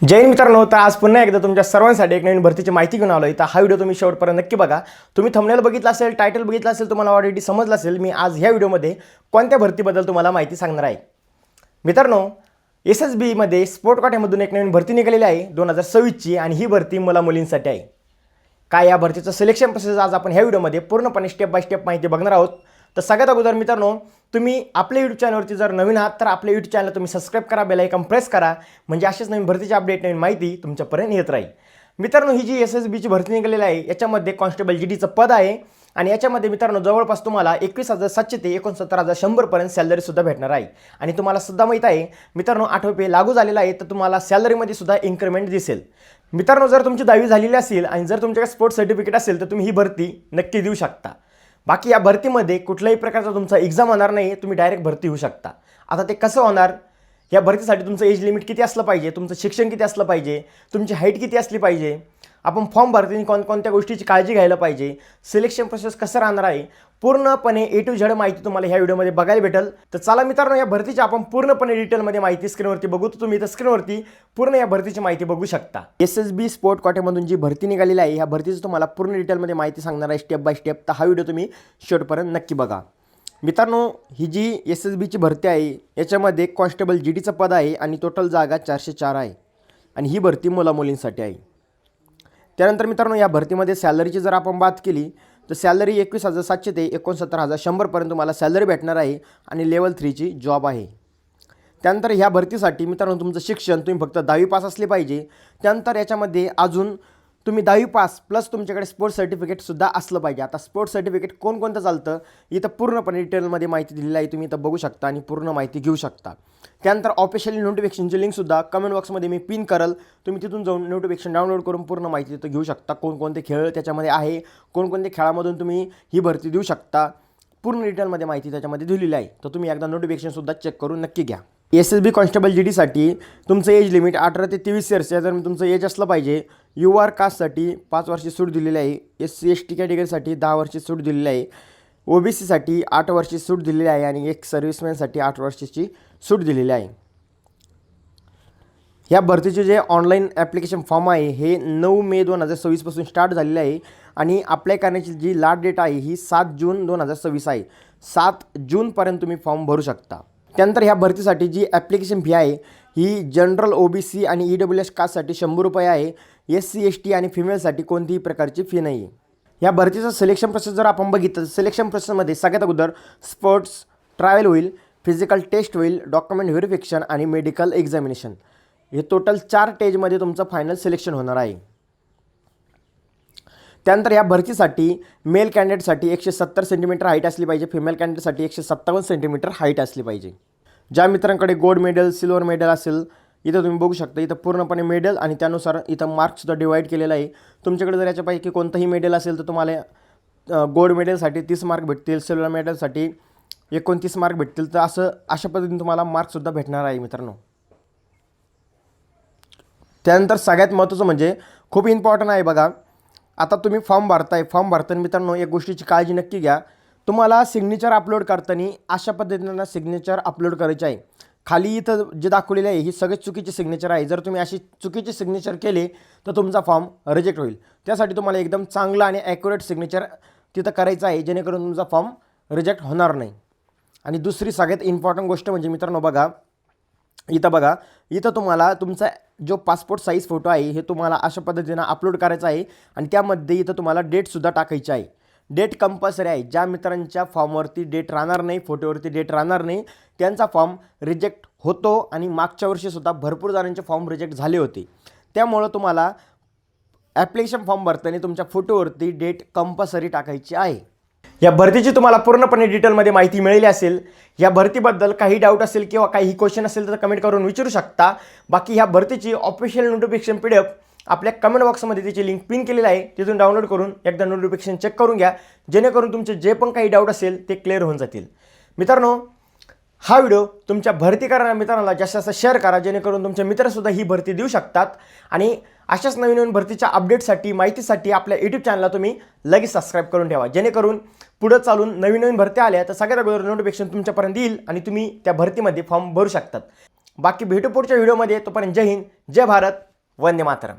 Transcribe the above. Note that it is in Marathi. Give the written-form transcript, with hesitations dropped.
जय हिंद मित्रांनो, तर आज पुन्हा एकदा तुमच्या सर्वांसाठी एक नवीन भरतीची माहिती घेऊन आलो. तर हा व्हिडिओ तुम्ही शेवटपर्यंत नक्की बघा. तुम्ही थंबनेल बघितला असेल, टायटल बघितला असेल, तुम्हाला ऑलरेडी समजलं असेल मी आज ह्या व्हिडिओमध्ये कोणत्या भरतीबद्दल तुम्हाला माहिती सांगणार आहे. मित्रांनो, SSB मध्ये स्पोर्ट कोट्यामधून एक नवीन भरती निघालेली आहे 2026ची आणि ही भरती मुला-मुलींसाठी आहे. काय या भरतीचं सिलेक्शन प्रोसेस आज आपण ह्या व्हिडिओमध्ये पूर्णपणे स्टेप बाय स्टेप माहिती बघणार आहोत. तर सगळ्यात अगोदर मित्रांनो, तुम्ही आपल्या यूट्यूब चॅनलवरती जर नवीन आहात तर आपल्या यूट्यूब चॅनल तुम्ही सबस्क्राइब करा, बेल आयकॉन प्रेस करा, म्हणजे अशाच नवीन भरतीची अपडेट, नवीन माहिती तुमच्यापर्यंत येत राहील. मित्रांनो, ही जी SSBची भरती निघालेली आहे याच्यामध्ये कॉन्स्टेबल GDचं पद आहे आणि याच्यामध्ये मित्रांनो जवळपास तुम्हाला 21,700 ते 69,100 पर्यंत सॅलरी सुद्धा भेटणार आहे. आणि तुम्हाला सुद्धा माहित आहे मित्रांनो, 8वे पे लागू झालेला आहे, तर तुम्हाला सॅलरीमध्ये सुद्धा इन्क्रीमेंट दिसेल. मित्रांनो, जर तुमची 10वी झालेली असेल आणि जर तुमच्याकडे स्पोर्ट्स सर्टिफिकेट असेल तर तुम्ही ही भरती नक्की देऊ शकता. बाकी या भरतीमध्ये कुठल्याही प्रकारचा तुमचा एक्झाम होणार नाही, तुम्ही डायरेक्ट भरती होऊ शकता. आता ते कसं होणार? या भरतीसाठी तुमचं एज लिमिट किती असलं पाहिजे, तुमचं शिक्षण किती असलं पाहिजे, तुमची हाईट किती असली पाहिजे, आपण फॉर्म भरताना कोणकोणत्या गोष्टीची काळजी घ्यायला पाहिजे, सिलेक्शन प्रोसेस कसं राहणार आहे, पूर्णपणे A to Z माहिती तुम्हाला ह्या व्हिडिओमध्ये बघायला भेटेल. तर चला मित्रांनो, या भरतीची आपण पूर्णपणे डिटेलमध्ये माहिती स्क्रीनवरती बघू. तर तुम्ही इथं स्क्रीनवरती पूर्ण या भरतीची माहिती बघू शकता. SSB स्पोर्ट कोट्यामधून जी भरती निघालेली आहे ह्या भरतीची तुम्हाला पूर्ण डिटेलमध्ये माहिती सांगणार आहे स्टेप बाय स्टेप. तर हा व्हिडिओ तुम्ही शेवटपर्यंत नक्की बघा. मित्रांनो, ही जी SSBची भरती आहे याच्यामध्ये कॉन्स्टेबल GDचं पद आहे आणि टोटल जागा 404 आहे आणि ही भरती मुला-मुलींसाठी आहे. त्यानंतर मित्रांनो, या भरतीमध्ये सॅलरीची जर आपण बात केली तर सॅलरी 21,700 ते 69,100 पर्यंत तुम्हाला सॅलरी भेटणार आहे आणि लेवल 3ची जॉब आहे. त्यानंतर ह्या भरतीसाठी मित्रांनो तुमचं शिक्षण तुम्ही फक्त 10वी पास असले पाहिजे. त्यानंतर याच्यामध्ये अजून तुम्ही 10वी पास प्लस तुमच्याकडे स्पोर्ट्स सर्टिफिकेटसुद्धा असलं पाहिजे. आता स्पोर्ट्स सर्टिफिकेट कोणकोणतं चालतं इथं पूर्णपणे डिटेलमध्ये माहिती दिलेली आहे, तुम्ही इथं बघू शकता आणि पूर्ण माहिती घेऊ शकता. त्यानंतर ऑफिशियल नोटिफिकेशनची लिंकसुद्धा कमेंट बॉक्समध्ये मी पिन करल, तुम्ही तिथून जाऊन नोटिफिकेशन डाउनलोड करून पूर्ण माहिती तिथं घेऊ शकता. कोणकोणते खेळ त्याच्यामध्ये आहे, कोणकोणत्या खेळामधून तुम्ही ही भरती देऊ शकता, पूर्ण डिटेलमध्ये माहिती त्याच्यामध्ये दिलेली आहे. तर तुम्ही एकदा नोटिफिकेशनसुद्धा चेक करून नक्की घ्या. SSB कॉन्स्टेबल GDसाठी तुमचं एज लिमिट 18 ते 23 इयर्स जर तुमचं एज असलं पाहिजे. UR कास्टसाठी 5 वर्षी सूट दिलेली आहे. SC ST कॅटेगरीसाठी 10 वर्षी सूट दिलेली आहे. OBCसाठी 8 वर्षी सूट दिलेली आहे आणि एक सर्व्हिसमॅनसाठी 8 वर्षाची सूट दिलेली आहे. ह्या भरतीचे जे ऑनलाईन ॲप्लिकेशन फॉर्म आहे हे 9 मे 2026 पासून स्टार्ट झालेलं आहे आणि अप्लाय करण्याची जी लास्ट डेट आहे ही 7 जून 2026 आहे. 7 जूनपर्यंत तुम्ही फॉर्म भरू शकता. त्यानंतर ह्या भरतीसाठी जी ॲप्लिकेशन फी आहे ही जनरल OBC आणि EWS कास्टसाठी 100 रुपये आहे. SC ST आणि फिमेलसाठी कोणतीही प्रकारची फी नाही आहे. या भरतीचं सिलेक्शन प्रोसेस जर आपण बघितलं, सिलेक्शन प्रोसेसमध्ये सगळ्यात अगोदर स्पोर्ट्स ट्रायल होईल, फिजिकल टेस्ट होईल, डॉक्युमेंट व्हेरिफिकेशन आणि मेडिकल एक्झामिनेशन. हे टोटल 4 स्टेजमध्ये तुमचं फायनल सिलेक्शन होणार आहे. त्यानंतर या भरतीसाठी मेल कॅन्डिडेटसाठी 170 सेंटीमीटर हाईट असली पाहिजे, फिमेल कॅन्डिडेटसाठी 157 सेंटीमीटर हाईट असली पाहिजे. ज्या मित्रांकडे गोल्ड मेडल, सिल्वर मेडल असेल इथं तुम्ही बघू शकता, इथं पूर्णपणे मेडल आणि त्यानुसार इथं मार्क्ससुद्धा डिवाईड केलेला आहे. तुमच्याकडे जर याच्यापैकी कोणतंही मेडल असेल तर तुम्हाला गोल्ड मेडलसाठी 30 मार्क भेटतील, सिल्वर मेडलसाठी 29 मार्क भेटतील. तर अशा पद्धतीने तुम्हाला मार्क्ससुद्धा भेटणार आहे मित्रांनो. त्यानंतर सगळ्यात महत्त्वाचं म्हणजे खूप इम्पॉर्टंट आहे बघा, आता तुम्ही फॉर्म भरताना मित्रांनो एक गोष्टीची काळजी नक्की घ्या. तुम्हाला सिग्नेचर अपलोड करताना अशा पद्धतीनं सिग्नेचर अपलोड करायचे आहे. खाली इथं जे दाखवलेले आहे ही सगळी चुकीची सिग्नेचर आहे. जर तुम्ही अशी चुकीची सिग्नेचर केले तर तुमचा फॉर्म रिजेक्ट होईल. त्यासाठी तुम्हाला एकदम चांगलं आणि ॲक्युरेट सिग्नेचर तिथं करायचं आहे, जेणेकरून तुमचा फॉर्म रिजेक्ट होणार नाही. आणि दुसरी सगळ्यात इम्पॉर्टंट गोष्ट म्हणजे मित्रांनो बघा, इथं तुम्हाला तुमचा जो पासपोर्ट साईज फोटो आहे हे तुम्हाला अशा पद्धतीनं अपलोड करायचा आहे आणि त्यामध्ये इथं तुम्हाला डेटसुद्धा टाकायची आहे. डेट कंपल्सरी आहे. ज्या मित्रांच्या फॉर्मवरती डेट राहणार नाही, फोटोवरती डेट राहणार नाही, त्यांचा फॉर्म रिजेक्ट होतो. आणि मागच्या वर्षीसुद्धा भरपूर जणांचे फॉर्म रिजेक्ट झाले होते. त्यामुळं तुम्हाला ॲप्लिकेशन फॉर्म भरताना तुमच्या फोटोवरती डेट कंपल्सरी टाकायची आहे. या भरतीची तुम्हाला पूर्णपणे डिटेलमध्ये माहिती मिळाली असेल. या भरतीबद्दल काही डाऊट असेल किंवा काही क्वेश्चन असेल तर कमेंट करून विचारू शकता. बाकी ह्या भरतीची ऑफिशियल नोटिफिकेशन PDF आपल्या कमेंट बॉक्समध्ये त्याची लिंक पिन केलेली आहे, तिथून डाउनलोड करून एकदा नोटिफिकेशन चेक करून घ्या, जेणेकरून तुमचे जे पण काही डाऊट असेल ते क्लिअर होऊन जातील. मित्रांनो, हा व्हिडिओ तुमच्या भरती करणाऱ्या मित्रांना जास्त जास्त शेअर करा, जेणेकरून तुमचे मित्रसुद्धा ही भरती देऊ शकतात. आणि अशाच नवीन नवीन भरतीच्या अपडेटसाठी, माहितीसाठी आपल्या यूट्यूब चॅनलला तुम्ही लगेच सबस्क्राईब करून ठेवा, जेणेकरून पुढे चालून नवीन नवीन भरती आल्या तर सगळ्यात अगोदर नोटिफिकेशन तुमच्यापर्यंत येईल आणि तुम्ही त्या भरतीमध्ये फॉर्म भरू शकतात. बाकी भेटू पुढच्या व्हिडिओमध्ये. तोपर्यंत जय हिंद, जय भारत, वंदे मातरम.